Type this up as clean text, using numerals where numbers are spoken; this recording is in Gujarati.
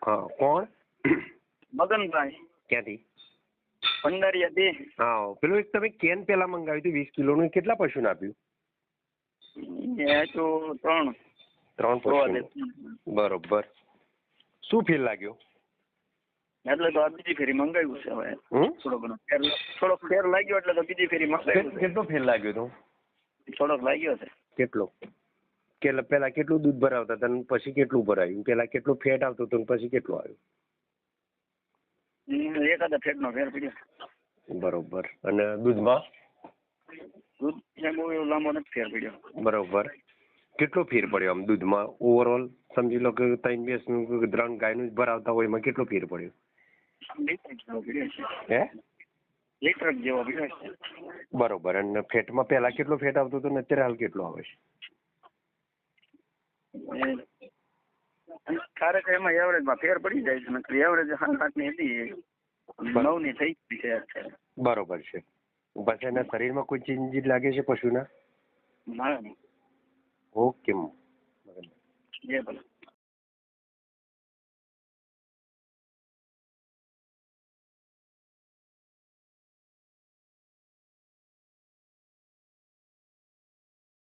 હા, કોણ? મગનભાઈ. ક્યાંથી? ભંડારીયા બે. હા, પેલું એક તમે કેન પેલા મંગાવ્યું હતું 20 કિલોનું, કેટલા પશુને આપ્યું? એ તો 3 પશુ. બરોબર. શું ફેર લાગ્યો? એટલે તો આ બીજી ફેરી મંગાવ્યું છે હવે. થોડોક ફેર લાગ્યો એટલે તો બીજી ફેરી મંગાવ્યું. કેટલો ફેર લાગ્યો તો? થોડોક લાગ્યો છે. કેટલો? પેલા કેટલું દૂધ ભરાવતા હતા પછી કેટલું ભરાયું? પેલા કેટલું ફેટ આવતું હતું પછી કેટલું આવ્યું? એકાદા ફેટનો ફેર પડ્યો. બરોબર. અને દૂધમાં? દૂધ બહુ એવો લાંબો નથી ફેર પડ્યો. બરોબર. કેટલો ફેર પડ્યો આમ દૂધમાં ઓવરઓલ? સમજી લો કે 3 ભેંસનું 3 ગાયનું ભરાવતા હોય એમાં કેટલો ફેર પડ્યો? હે? લીટર જેવો પડ્યો છે. બરોબર. અને ફેટમાં પેલા કેટલો ફેટ આવતો હતો ને અત્યારે હાલ કેટલો આવે છે? ખરેખર એમાં એવરેજમાં ફેર પડી જાય છે. એવરેજ 7-8 ની હતી, 9 ની થઈ ગઈ છે. બરોબર છે. પછી એના શરીરમાં કોઈ ચેન્જીસ લાગે છે પશુના? ના. ઓકે. જે ભલે.